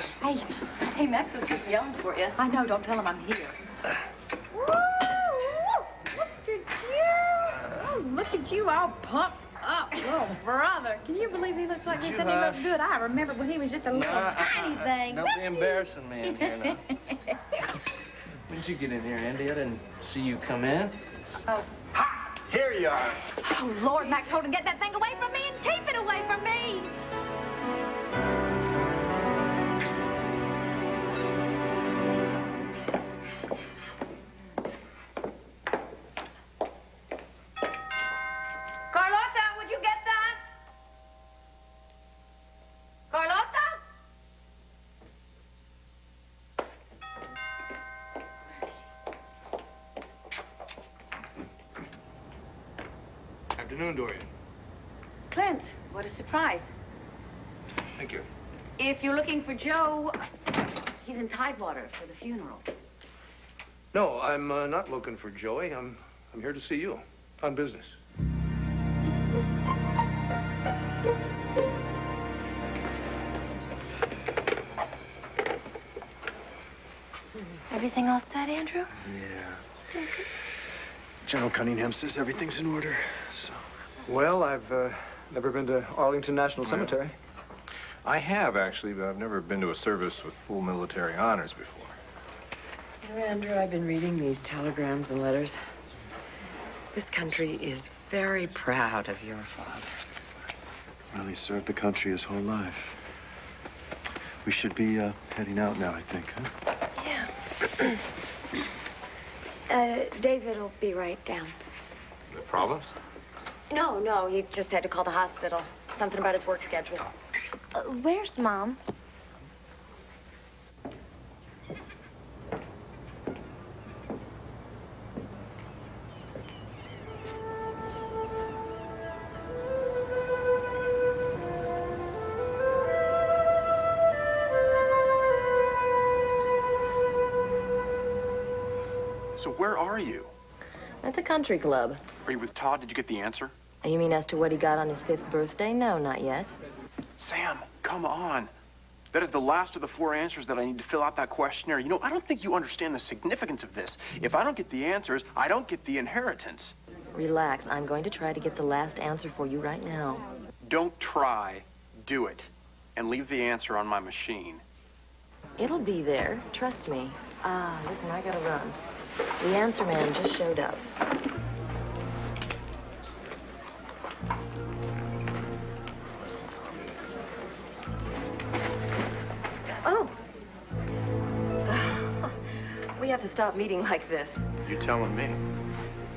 Sis? Hey, Max was just yelling for you. I know, don't tell him I'm here. Woo! Look at you! Oh, look at you all pumped up, little brother. Can you believe he looks like this? And he looks good. I remember when he was just a little tiny thing. Don't be embarrassing me in here now. When did you get in here, Andy? I didn't see you come in. Oh. Ha! Here you are. Oh, Lord, Max, hold and get that thing away from me and keep it away from me. Afternoon, Dorian. Clint, what a surprise. Thank you. If you're looking for Joe, he's in Tidewater for the funeral. No, I'm not looking for Joey. I'm here to see you on business. Everything all set, Andrew? Yeah. General Cunningham says everything's in order, so... Well, I've never been to Arlington National Cemetery. I have, actually, but I've never been to a service with full military honors before. You know, Andrew, I've been reading these telegrams and letters. This country is very proud of your father. Well, he served the country his whole life. We should be heading out now, I think, huh? Yeah. David will be right down. The problems? No, he just had to call the hospital. Something about his work schedule. Where's Mom? So where are you? At the country club. Are you with Todd? Did you get the answer? You mean as to what he got on his 5th birthday? No, not yet. Sam, come on. That is the last of the 4 answers that I need to fill out that questionnaire. You know, I don't think you understand the significance of this. If I don't get the answers, I don't get the inheritance. Relax. I'm going to try to get the last answer for you right now. Don't try. Do it. And leave the answer on my machine. It'll be there. Trust me. Listen, I gotta run. The answer man just showed up. Oh. We have to stop meeting like this. You telling me?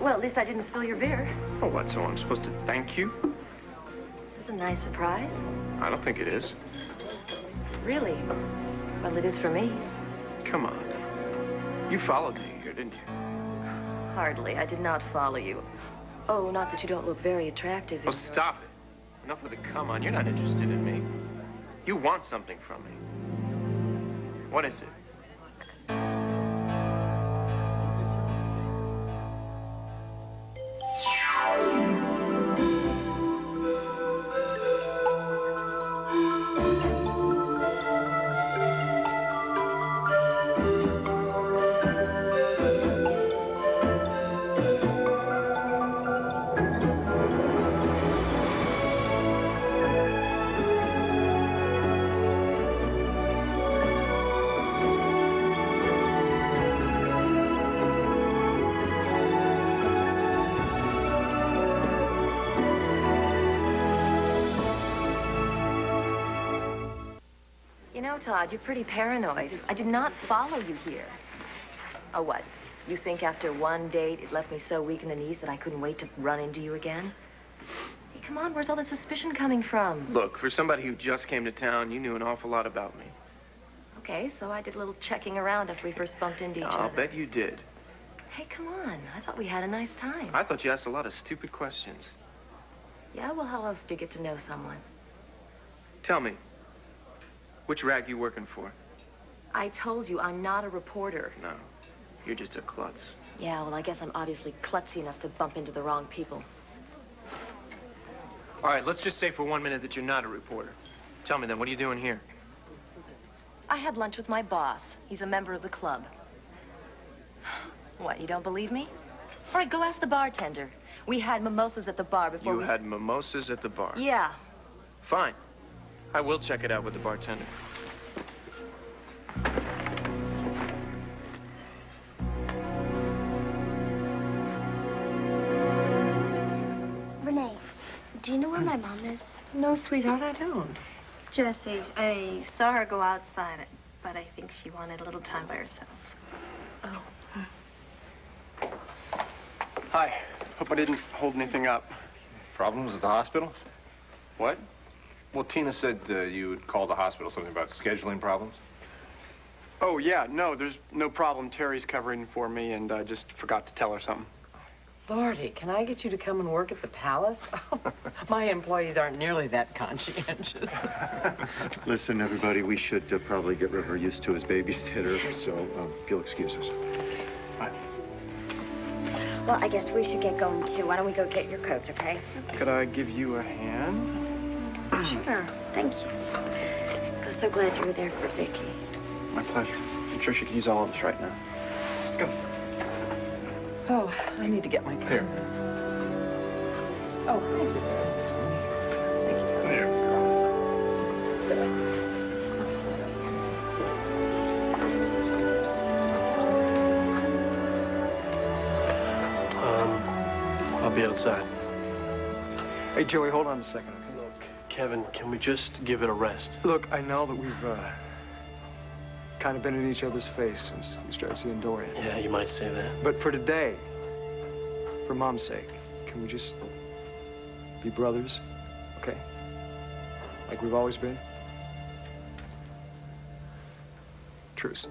Well, at least I didn't spill your beer. Oh, what, so I'm supposed to thank you? This is a nice surprise. I don't think it is. Really? Well, it is for me. Come on. You followed me here, didn't you? Hardly. I did not follow you. Oh, not that you don't look very attractive. Oh, stop it. Enough with the come on. You're not interested in me. You want something from me. What is it? You know, Todd, you're pretty paranoid. I did not follow you here. Oh, what? You think after one date it left me so weak in the knees that I couldn't wait to run into you again? Hey, come on, where's all the suspicion coming from? Look, for somebody who just came to town, you knew an awful lot about me. Okay, so I did a little checking around after we first bumped into each other. I'll bet you did. Hey, come on. I thought we had a nice time. I thought you asked a lot of stupid questions. Yeah, well, how else do you get to know someone? Tell me, which rag you working for? I told you I'm not a reporter. No, you're just a klutz. Yeah, well, I guess I'm obviously klutzy enough to bump into the wrong people. All right, let's just say for 1 minute that you're not a reporter. Tell me then, what are you doing here? I had lunch with my boss. He's a member of the club. What, you don't believe me? All right, go ask the bartender. We had mimosas at the bar before You had mimosas at the bar? Yeah. Fine. I will check it out with the bartender. Renee, do you know where my mom is? No, sweetheart, I don't. Jesse, I saw her go outside, but I think she wanted a little time by herself. Oh. Hi. Hope I didn't hold anything up. Problems at the hospital? What? Well, Tina said you would call the hospital, something about scheduling problems. Oh, yeah. No, there's no problem. Terry's covering for me, and I just forgot to tell her something. Lordy, can I get you to come and work at the palace? My employees aren't nearly that conscientious. Listen, everybody, we should probably get River used to his babysitter, so if you'll excuse us. Well, I guess we should get going, too. Why don't we go get your coats, okay? Could I give you a hand? Sure. Thank you. I'm so glad you were there for Vicky. My pleasure. I'm sure she could use all of us right now. Let's go. Oh, I need to get my coat. Here. Oh, thank you. There. I'll be outside. Hey, Joey, hold on a second, okay? Look, Kevin, can we just give it a rest? Look, I know that we've kind of been in each other's face since we started seeing Dorian. Yeah, you might say that. But for today, for Mom's sake, can we just be brothers, okay? Like we've always been? Truce.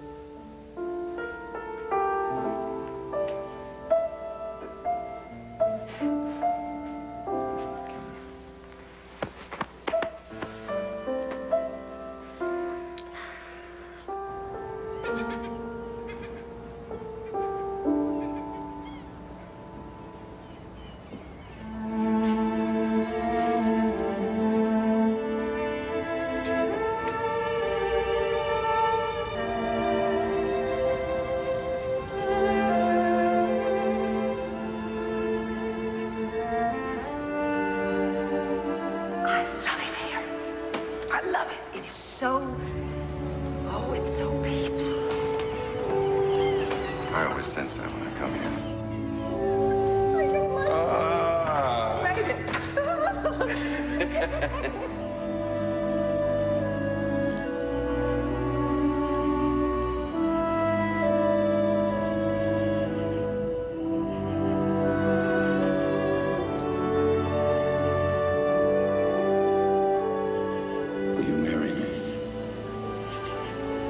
Will you marry me?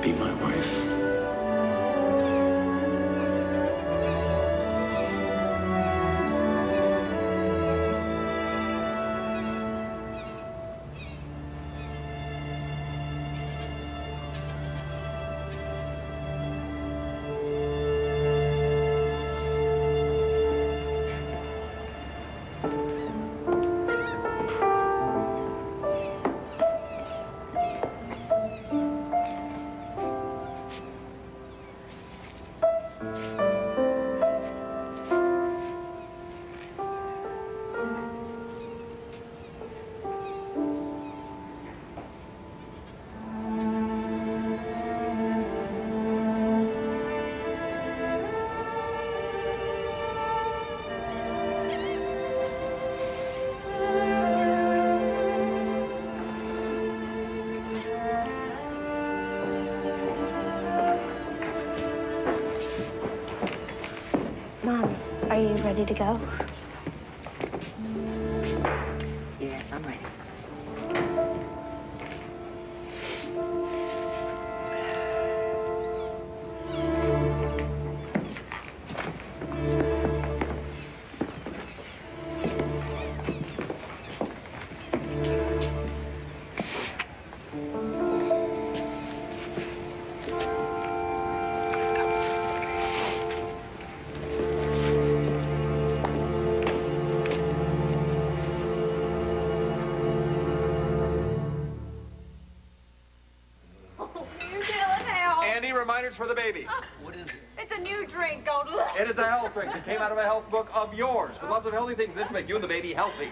Be my wife? Mom, are you ready to go? Yes, I'm ready. news for the baby. What is it? It's a new drink called Look. It is a health drink that came out of a health book of yours with lots of healthy things in it to make you and the baby healthy.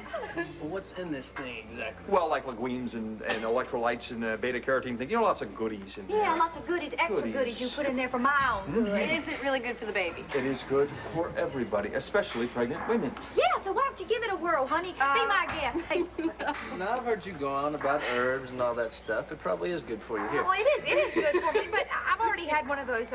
Well, what's in this thing exactly? Well, like legumes and electrolytes and beta-carotene things. You know, lots of goodies. And, Yeah, lots of goodies, extra goodies you put in there for my own good. Is it really good for the baby? It is good for everybody, especially pregnant women. Yeah, so why don't you give it a whirl, honey? Be my guest. Taste it. Now, I've heard you go on about herbs and all that stuff. It probably is good for you. Here. Well, it is good for me, but I've already had one of those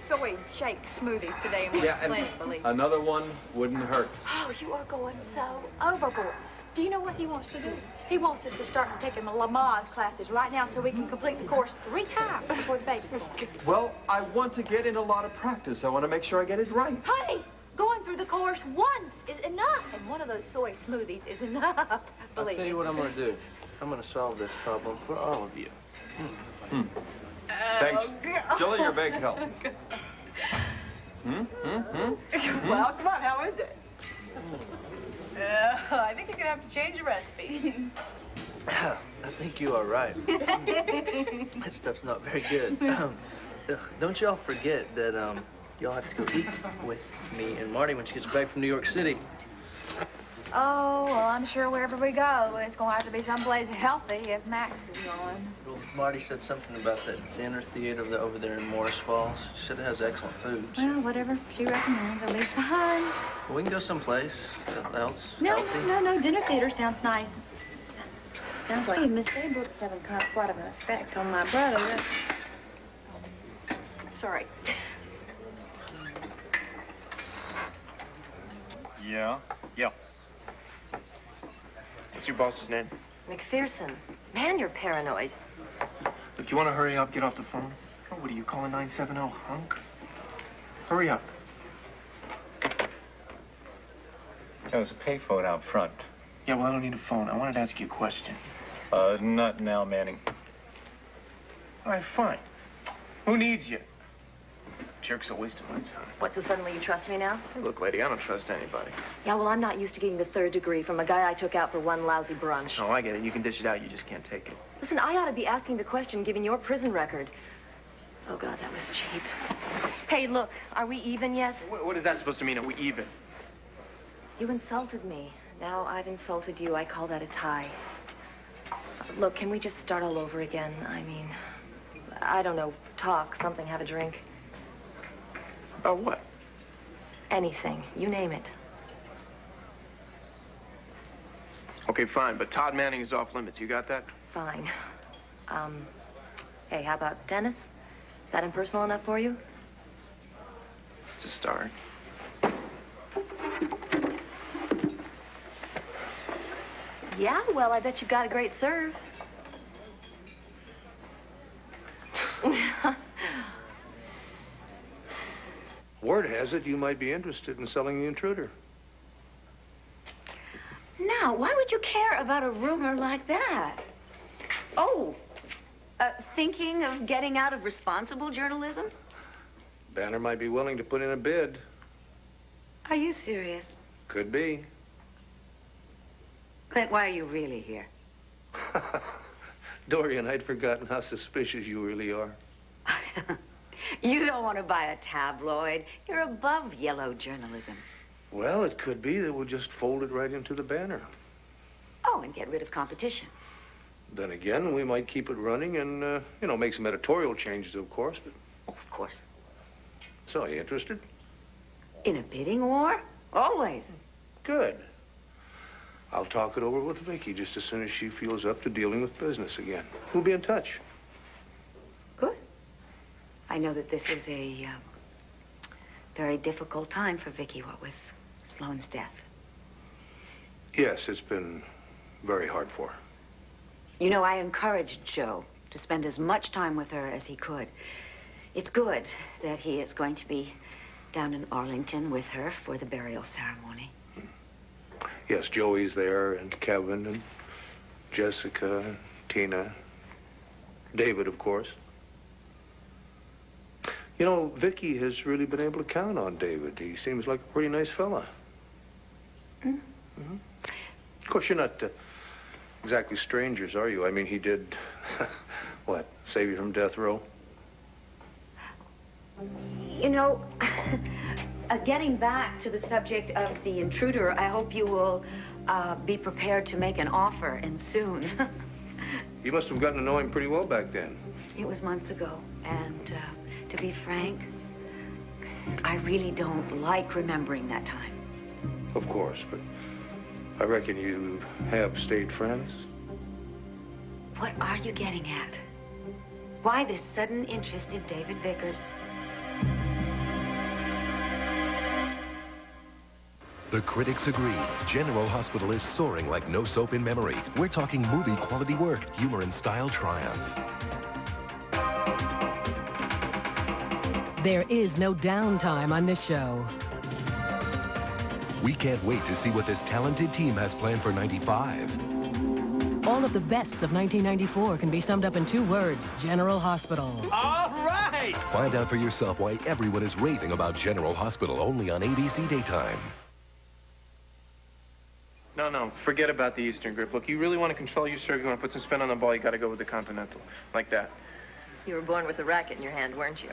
soy shake smoothies today and Yeah, plenty, and believe me. another one wouldn't hurt. Oh, you are going so overboard. Do you know what he wants to do? He wants us to start taking Lamaze classes right now so we can complete the course 3 times before the baby's born. Well, I want to get in a lot of practice. I want to make sure I get it right. Honey, going through the course once is enough. And one of those soy smoothies is enough. I'll Believe tell you me. what I'm going to do. I'm going to solve this problem for all of you. Thanks. Still your big help. Well, come on, how is it? I think you're gonna have to change your recipe. I think you are right. That stuff's not very good. Don't y'all forget that y'all have to go eat with me and Marty when she gets back from New York City. Oh, well, I'm sure wherever we go, it's going to have to be someplace healthy if Max is going. Well, Marty said something about that dinner theater over there in Morris Falls. She said it has excellent food. Well, whatever she recommends, I'll leave behind. Well, we can go someplace else. No, healthy. dinner theater sounds nice. Sounds like Miss Baybook's having quite of an effect on my brother. Sorry. Yeah? Yeah. What's your boss's name? McPherson. Man, you're paranoid. Look, you want to hurry up, get off the phone? Oh, what are you calling 970, hunk? Hurry up. There's a payphone out front. Yeah, well, I don't need a phone. I wanted to ask you a question. Not now, Manning. All right, fine. Who needs you? Jerk's a waste of my time. What, so suddenly you trust me now? Hey, look, lady, I don't trust anybody. Yeah, well, I'm not used to getting the 3rd degree from a guy I took out for one lousy brunch. Oh, I get it. You can dish it out. You just can't take it. Listen, I ought to be asking the question given your prison record. Oh, God, that was cheap. Hey, look, are we even yet? What is that supposed to mean? Are we even? You insulted me. Now I've insulted you. I call that a tie. Look, can we just start all over again? I mean, I don't know, talk, something, have a drink. About what? Anything. You name it. Okay, fine, but Todd Manning is off limits. You got that? Fine. Hey, how about tennis? Is that impersonal enough for you? It's a start. Yeah, well, I bet you've got a great serve. Word has it you might be interested in selling the intruder. Now, why would you care about a rumor like that? Oh, thinking of getting out of responsible journalism? Banner might be willing to put in a bid. Are you serious? Could be. Clint, why are you really here? Dorian, I'd forgotten how suspicious you really are. You don't want to buy a tabloid. You're above yellow journalism. Well, it could be that we'll just fold it right into the Banner. Oh, and get rid of competition. Then again, we might keep it running and, make some editorial changes, of course. But... Oh, of course. So, you interested? In a bidding war? Always. Good. I'll talk it over with Vicky just as soon as she feels up to dealing with business again. We'll be in touch. Good. I know that this is a very difficult time for Vicky, what with Sloane's death. Yes, it's been very hard for her. You know, I encouraged Joe to spend as much time with her as he could. It's good that he is going to be down in Arlington with her for the burial ceremony. Yes, Joey's there, and Kevin, and Jessica, and Tina, David, of course. You know, Vicky has really been able to count on David. He seems like a pretty nice fella. Mm-hmm. Of course, you're not exactly strangers, are you? I mean, he did, what, save you from death row? You know, getting back to the subject of the intruder, I hope you will be prepared to make an offer, and soon. You must have gotten to know him pretty well back then. It was months ago, and to be frank, I really don't like remembering that time. Of course, but I reckon you have stayed friends. What are you getting at? Why this sudden interest in David Vickers? The critics agree. General Hospital is soaring like no soap in memory. We're talking movie quality work, humor and style triumph. There is no downtime on this show. We can't wait to see what this talented team has planned for 95. All of the bests of 1994 can be summed up in 2 words, General Hospital. All right! Find out for yourself why everyone is raving about General Hospital, only on ABC Daytime. No, forget about the Eastern grip. Look, you really want to control your serve, you want to put some spin on the ball, you got to go with the Continental. Like that. You were born with a racket in your hand, weren't you?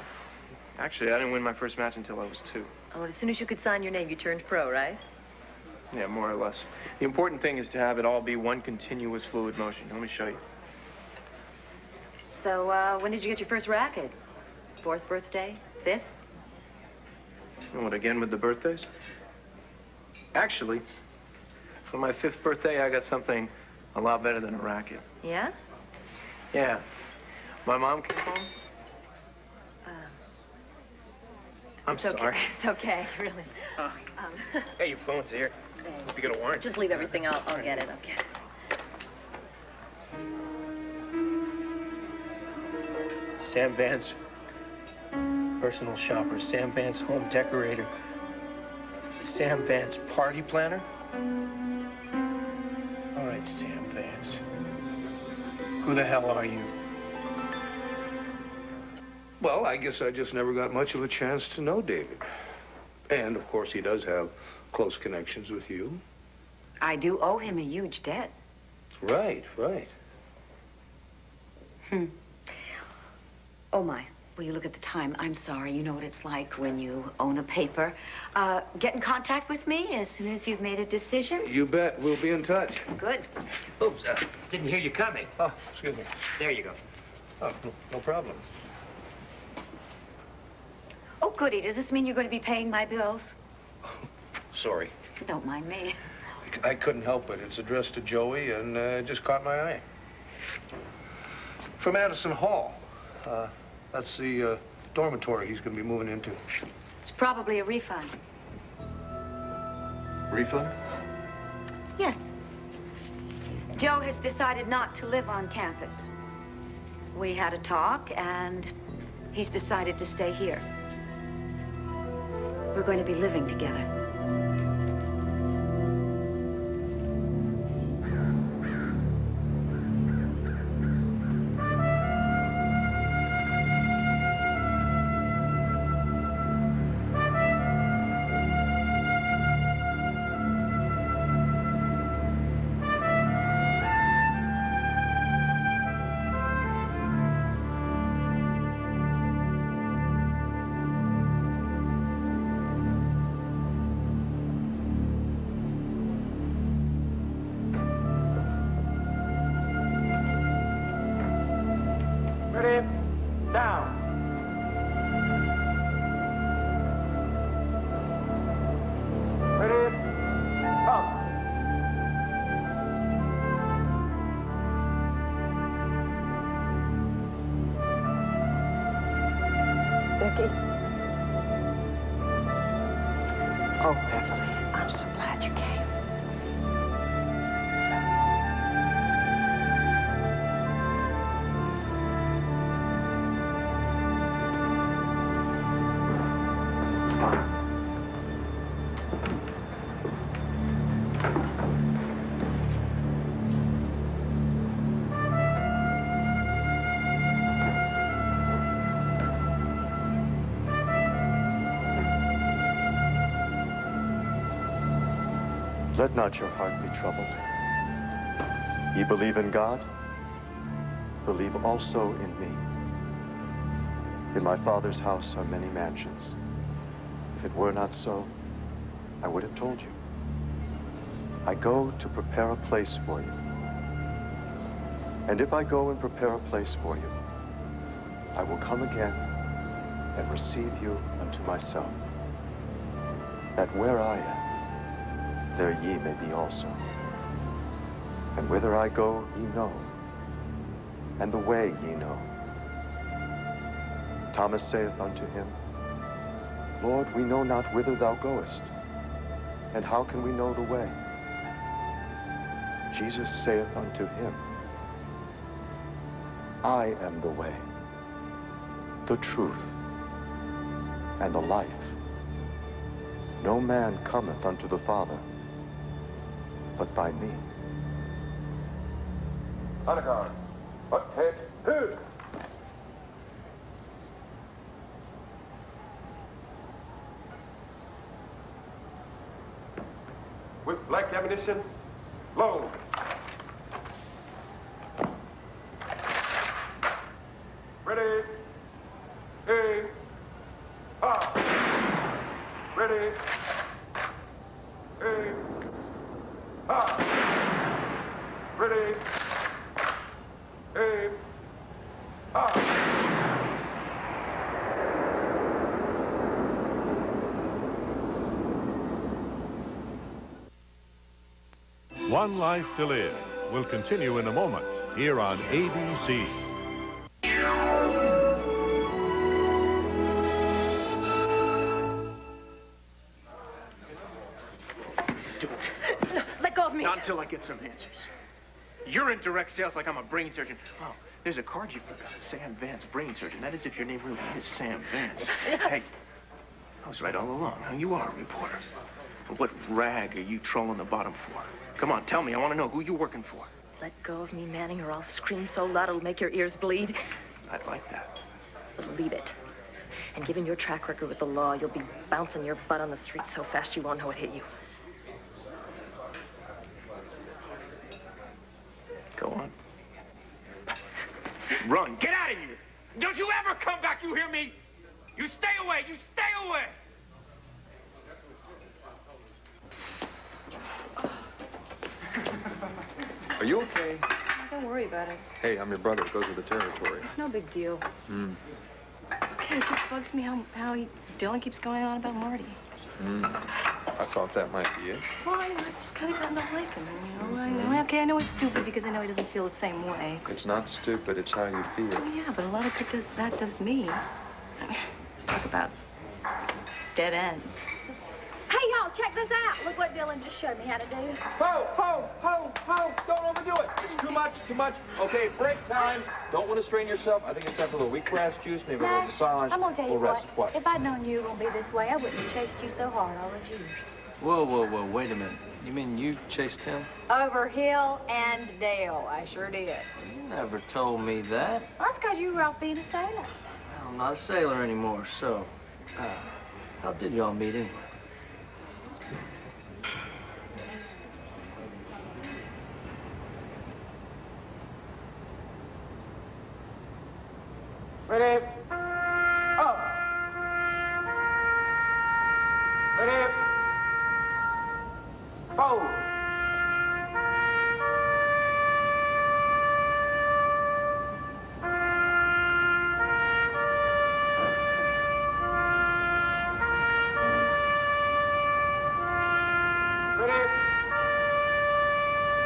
Actually, I didn't win my first match until I was 2. Oh, and as soon as you could sign your name, you turned pro, right? Yeah, more or less. The important thing is to have it all be one continuous fluid motion. Let me show you. So, when did you get your first racket? 4th birthday? 5th? And what, again with the birthdays? Actually, for my 5th birthday, I got something a lot better than a racket. Yeah? Yeah. My mom came home. I'm sorry. Okay. It's okay, really. Hey, your phone's here. Hope you got a warrant. Just leave everything. I'll get it. I'll get it. Sam Vance, personal shopper. Sam Vance, home decorator. Sam Vance, party planner. All right, Sam Vance. Who the hell are you? Well, I guess I just never got much of a chance to know David. And, of course, he does have close connections with you. I do owe him a huge debt. Right. Oh, my. Will you look at the time? I'm sorry. You know what it's like when you own a paper. Get in contact with me as soon as you've made a decision. You bet. We'll be in touch. Good. Oops, didn't hear you coming. Oh, excuse me. There you go. Oh, no problem. Oh, goody. Does this mean you're going to be paying my bills? Sorry. Don't mind me. I couldn't help it. It's addressed to Joey and it just caught my eye. From Addison Hall. That's the dormitory he's going to be moving into. It's probably a refund. Refund? Yes. Joe has decided not to live on campus. We had a talk, and he's decided to stay here. We're going to be living together. Ready? Down. Ready? Up. Becky? Oh, Beverly, I'm so glad you came. Let not your heart be troubled. Ye believe in God, believe also in me. In my Father's house are many mansions. If it were not so, I would have told you. I go to prepare a place for you. And if I go and prepare a place for you, I will come again and receive you unto myself, that where I am, there ye may be also. And whither I go, ye know, and the way ye know. Thomas saith unto him, Lord, we know not whither thou goest, and how can we know the way? Jesus saith unto him, I am the way, the truth, and the life. No man cometh unto the Father but by me. Anagar, what head? Who? With black ammunition, load. Ready. Aim. Ah. Ready. Aim. Ah. Ready. Aim. Ah. One Life to Live will continue in a moment here on ABC. Let go of me. Not until I get some answers. You're in direct sales like I'm a brain surgeon. Oh, there's a card you forgot. Sam Vance, brain surgeon. That is if your name really is Sam Vance. Hey, I was right all along. Now, you are a reporter. But what rag are you trolling the bottom for? Come on, tell me. I want to know who you're working for. Let go of me, Manning, or I'll scream so loud it'll make your ears bleed. I'd like that. Believe it. And given your track record with the law, you'll be bouncing your butt on the street so fast you won't know it hit you. Go on. Run. Get out of here. Don't you ever come back, you hear me? You stay away. You stay away. Are you okay? Don't worry about it. Hey, I'm your brother. It goes with the territory. It's no big deal. Hmm. Okay, it just bugs me how Dylan keeps going on about Marty. I thought that might be it. Well, I've just kind of gotten to like him, you know. Okay, I know it's stupid because I know he doesn't feel the same way. It's not stupid. It's how you feel. Oh, yeah, but a lot of good that does me. Talk about dead ends. Hey, y'all, check this out. Look what Dylan just showed me how to do. Ho, ho, ho, ho. Don't overdo it. It's too much, too much. Okay, break time. Don't want to strain yourself. I think it's time for a little wheatgrass juice, maybe a little massage. I'm going to tell you rest. what. If I'd known you were going to be this way, I wouldn't have chased you so hard all those years. Whoa, whoa, whoa, wait a minute. You mean you chased him? Over hill and dale. I sure did. You never told me that. Well, that's because you were off being a sailor. Well, I'm not a sailor anymore, so... how did y'all meet anyway? Ready? Up. Ready? Forward. Ready?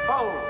Forward.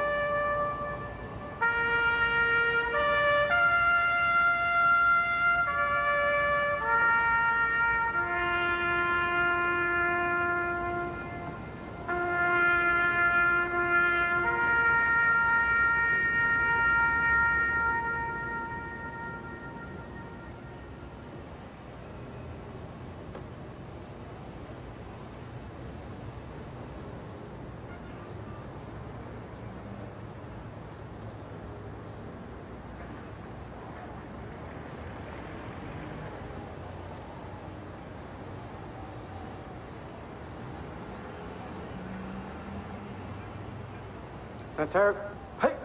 Center. Hey.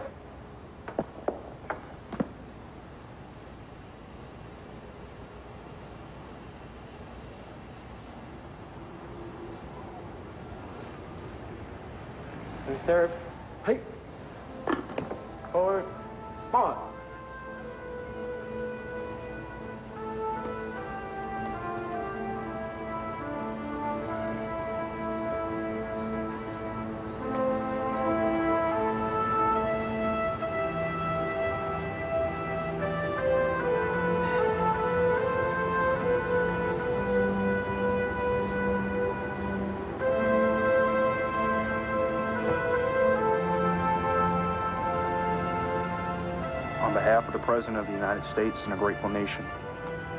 Reserve. Hey. Forward. On. On behalf of the President of the United States and a grateful nation,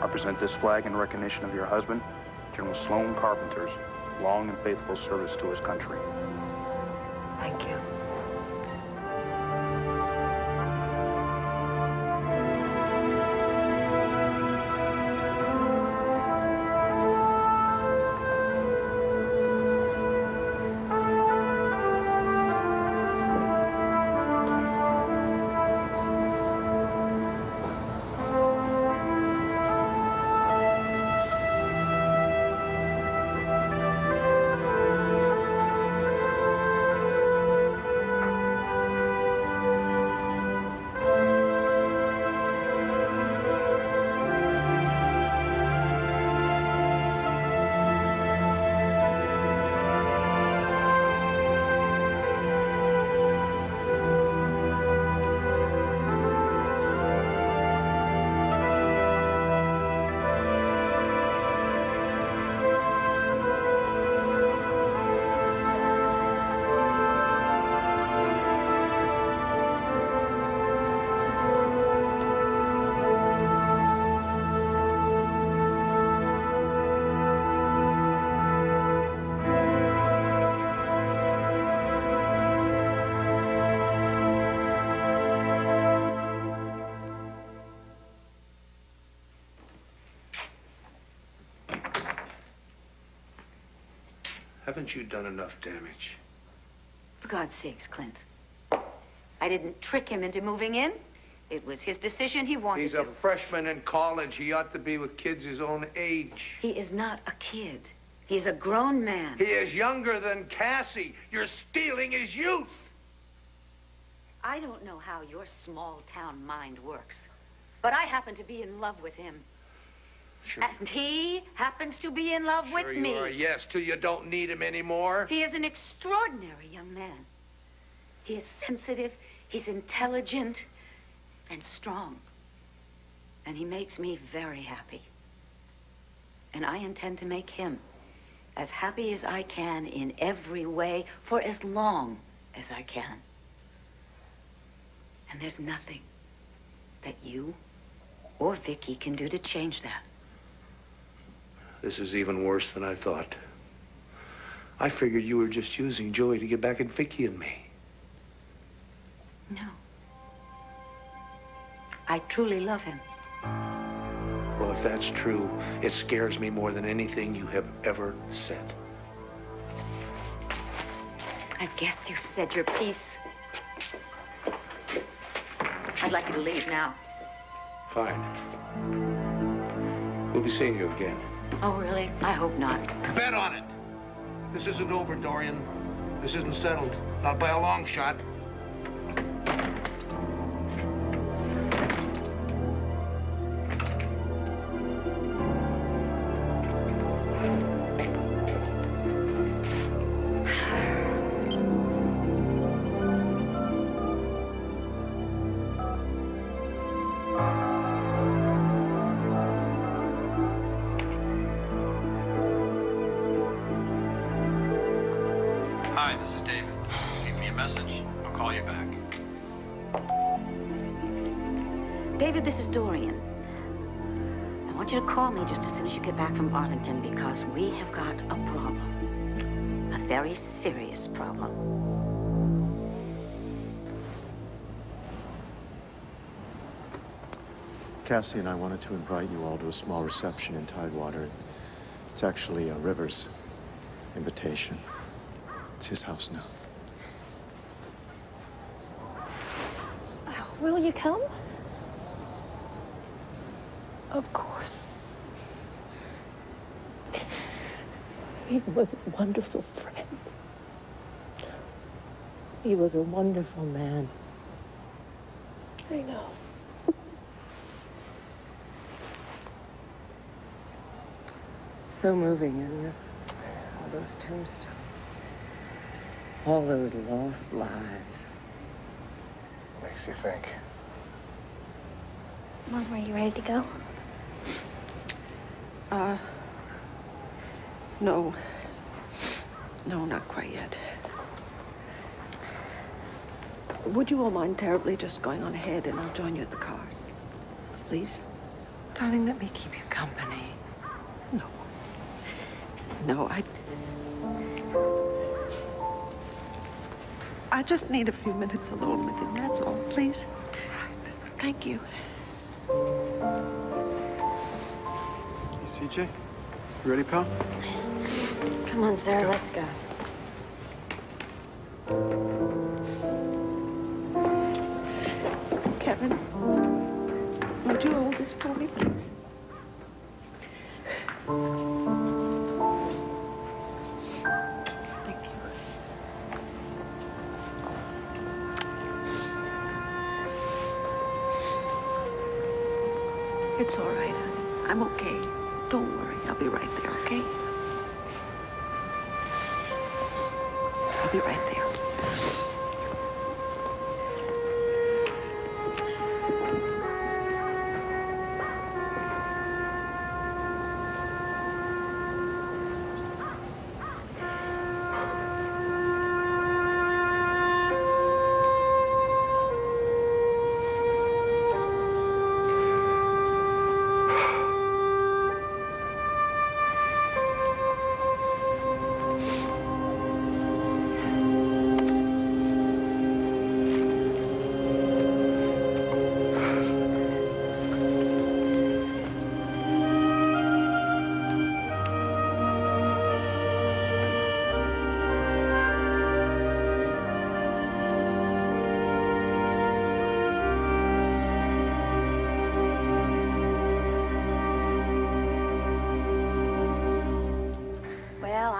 I present this flag in recognition of your husband, General Sloan Carpenter's long and faithful service to his country. Thank you. Haven't you done enough damage? For God's sakes, Clint. I didn't trick him into moving in. It was his decision. He wanted He's to. a freshman in college. He ought to be with kids his own age. He is not a kid. He is a grown man. He is younger than Cassie. You're stealing his youth. I don't know how your small-town mind works, but I happen to be in love with him. Sure. And he happens to be in love with me. Sure you are, yes, till you don't need him anymore. He is an extraordinary young man. He is sensitive, he's intelligent, and strong. And he makes me very happy. And I intend to make him as happy as I can in every way for as long as I can. And there's nothing that you or Vicky can do to change that. This is even worse than I thought. I figured you were just using Joey to get back at Vicky and me. No. I truly love him. Well, if that's true, it scares me more than anything you have ever said. I guess you've said your piece. I'd like you to leave now. Fine. We'll be seeing you again. Oh, really? I hope not. Bet on it. This isn't over, Dorian. This isn't settled. Not by a long shot. Hi, this is David. Leave me a message. I'll call you back. David, this is Dorian. I want you to call me just as soon as you get back from Arlington because we have got a problem. A very serious problem. Cassie and I wanted to invite you all to a small reception in Tidewater. It's actually River's invitation. It's his house now. Will you come? Of course. He was a wonderful friend. He was a wonderful man. I know. So moving, isn't it? All those tombstones. All those lost lives. Makes you think. Mom, are you ready to go? No. No, not quite yet. Would you all mind terribly just going on ahead and I'll join you at the cars? Please? Darling, let me keep you company. No, I just need a few minutes alone with him, that's all, please. Thank you. CJ, you ready, pal? Come on, Sarah, let's go. Kevin, would you hold this for me, please? Thank you. It's all right, honey. I'm okay. Don't worry. I'll be right there, okay? I'll be right there.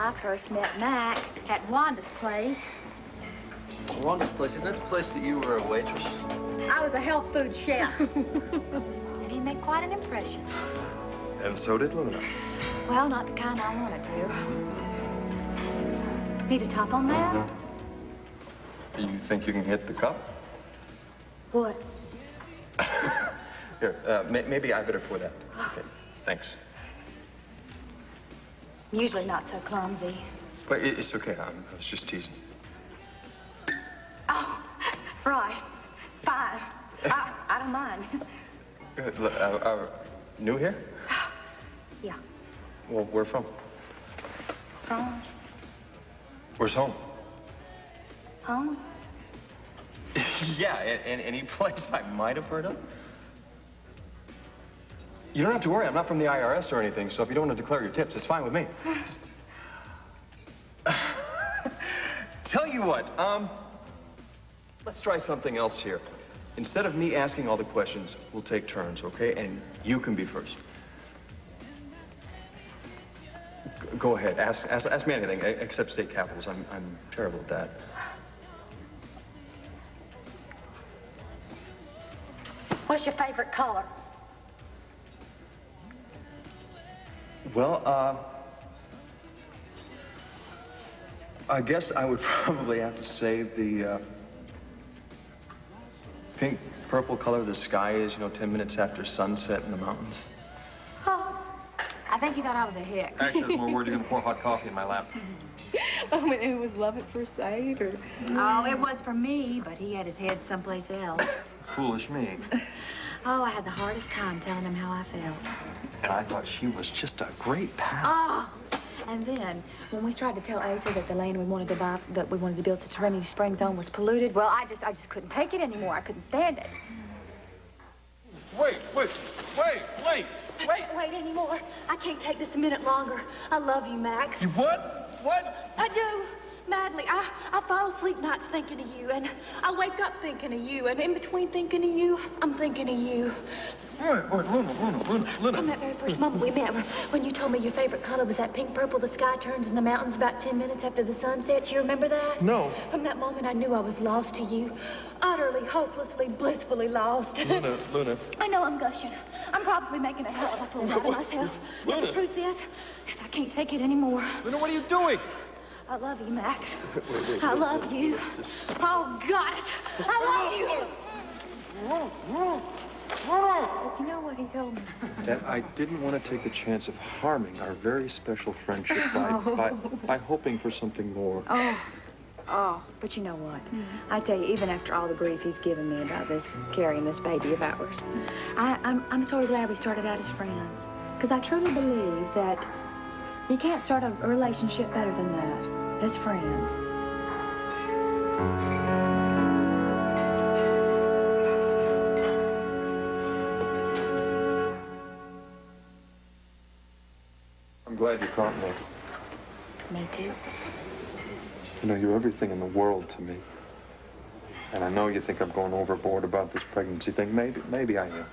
I first met Max at Wanda's place. Wanda's place, isn't that the place that you were a waitress? I was a health food chef. And he made quite an impression. And so did Luna. Well, not the kind I wanted to. Need a top on that? You think you can hit the cup? What? Here, maybe I better for that. Okay, thanks. I'm usually not so clumsy. But it's okay. I was just teasing. Oh, right. Fine. I don't mind. New here? Yeah. Well, where from? From? Where's home? Home? Yeah, any place I might have heard of. You don't have to worry. I'm not from the IRS or anything, so if you don't want to declare your tips, it's fine with me. Tell you what, let's try something else here. Instead of me asking all the questions, we'll take turns, okay? And you can be first. Go ahead. Ask me anything except state capitals. I'm terrible at that. What's your favorite color? Well, I guess I would probably have to say the pink, purple color of the sky is, 10 minutes after sunset in the mountains. Oh, I think you thought I was a hick. Actually, there's more words. You can pour hot coffee in my lap. Oh, and it was love at first sight, or? Oh, it was for me, but he had his head someplace else. Foolish me. Oh, I had the hardest time telling him how I felt. And I thought she was just a great pal. Oh, and then when we tried to tell Asa that the land we wanted to buy, that we wanted to build to Serenity Springs on was polluted, well, I just couldn't take it anymore. I couldn't stand it. Wait anymore. I can't take this a minute longer. I love you, Max. You what? What? I do. madly. I fall asleep nights thinking of you, and I wake up thinking of you, and in between thinking of you, I'm thinking of you. Wait, Luna. From that very first moment we met, when you told me your favorite color was that pink purple the sky turns in the mountains about 10 minutes after the sun sets, you remember that? No. From that moment, I knew I was lost to you. Utterly, hopelessly, blissfully lost. Luna. I know I'm gushing. I'm probably making a hell of a fool out of myself. But the truth is I can't take it anymore. Luna, what are you doing? I love you, Max. Wait. I love you. Oh, God. I love you. But you know what he told me? That I didn't want to take the chance of harming our very special friendship by hoping for something more. Oh, but you know what? I tell you, even after all the grief he's given me about this, carrying this baby of ours, I'm sort of glad we started out as friends. Because I truly believe that you can't start a relationship better than that, as friends. I'm glad you caught me. Me too. You know, you're everything in the world to me. And I know you think I'm going overboard about this pregnancy thing. Maybe I am.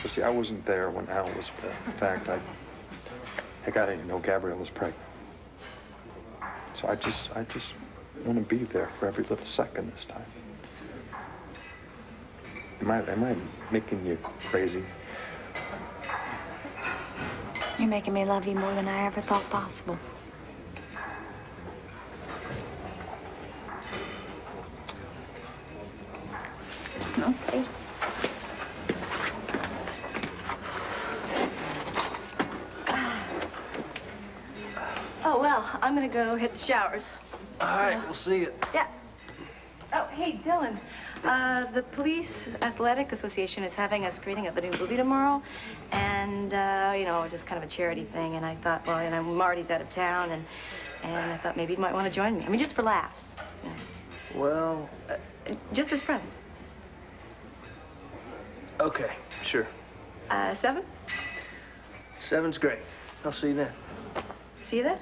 But see, I wasn't there when Al was born. In fact, heck, I didn't know Gabrielle was pregnant. So I just want to be there for every little second this time. Am I making you crazy? You're making me love you more than I ever thought possible. Okay. Oh, well, I'm gonna go hit the showers. All right, we'll see you. Yeah. Oh, hey, Dylan. The Police Athletic Association is having a screening of the new movie tomorrow. And, you know, just kind of a charity thing. And I thought, well, you know, Marty's out of town, and I thought maybe you might want to join me. I mean, just for laughs. You know. Well, Just as friends. okay, sure. 7? 7's great. I'll see you then. See you then?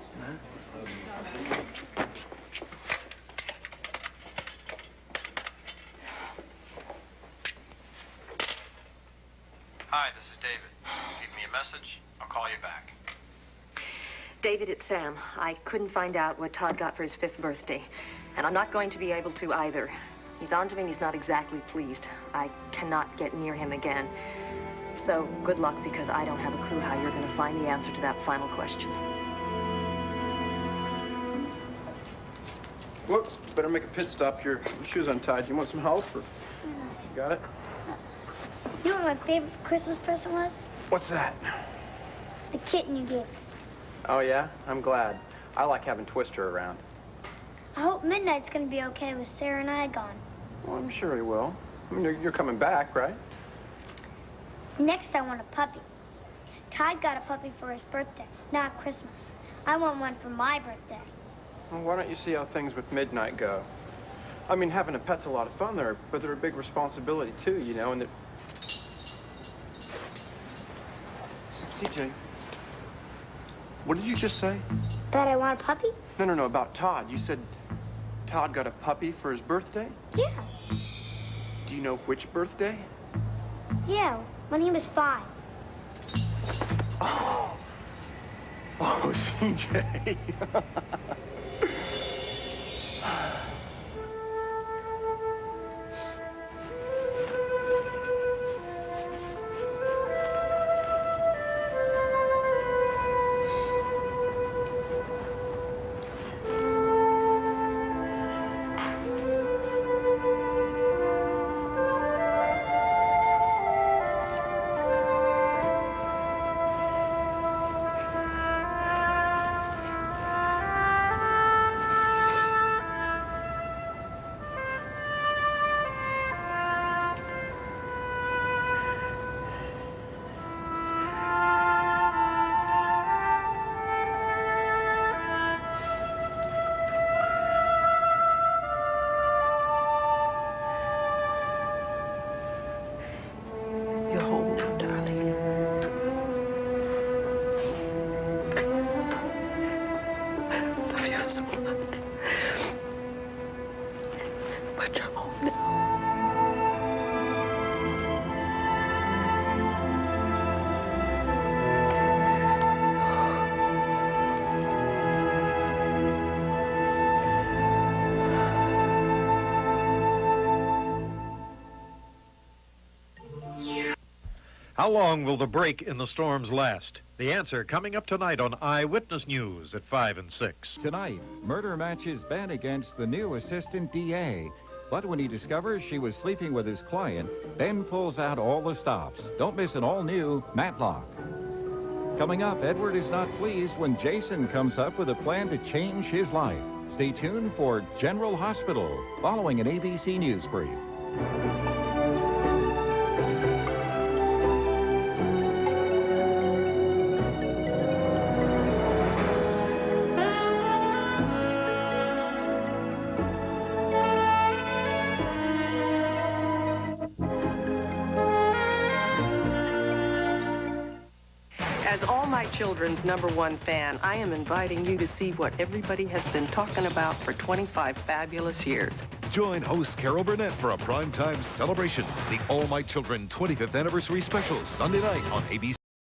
Hi, this is David. Leave me a message. I'll call you back. David, it's Sam. I couldn't find out what Todd got for his 5th birthday, and I'm not going to be able to either. He's on to me and he's not exactly pleased. I cannot get near him again. So good luck, because I don't have a clue how you're going to find the answer to that final question. Whoops, better make a pit stop. Your shoe's untied. You want some help? Or... Got it? You know what my favorite Christmas present was? What's that? The kitten you gave me. Oh, yeah? I'm glad. I like having Twister around. I hope Midnight's gonna be okay with Sarah and I gone. Well, I'm sure he will. I mean, you're coming back, right? Next, I want a puppy. Todd got a puppy for his birthday, not Christmas. I want one for my birthday. Well, why don't you see how things with Midnight go? I mean, having a pet's a lot of fun there, but they're a big responsibility, too, you know, and CJ, what did you just say? That I want a puppy? No, about Todd. You said Todd got a puppy for his birthday? Yeah. Do you know which birthday? Yeah, when he was 5. Oh, CJ. How long will the break in the storms last? The answer coming up tonight on Eyewitness News at 5 and 6. Tonight, murder matches Ben against the new assistant DA. But when he discovers she was sleeping with his client, Ben pulls out all the stops. Don't miss an all-new Matlock. Coming up, Edward is not pleased when Jason comes up with a plan to change his life. Stay tuned for General Hospital, following an ABC News brief. As All My Children's #1 fan, I am inviting you to see what everybody has been talking about for 25 fabulous years. Join host Carol Burnett for a primetime celebration. The All My Children 25th Anniversary Special, Sunday night on ABC.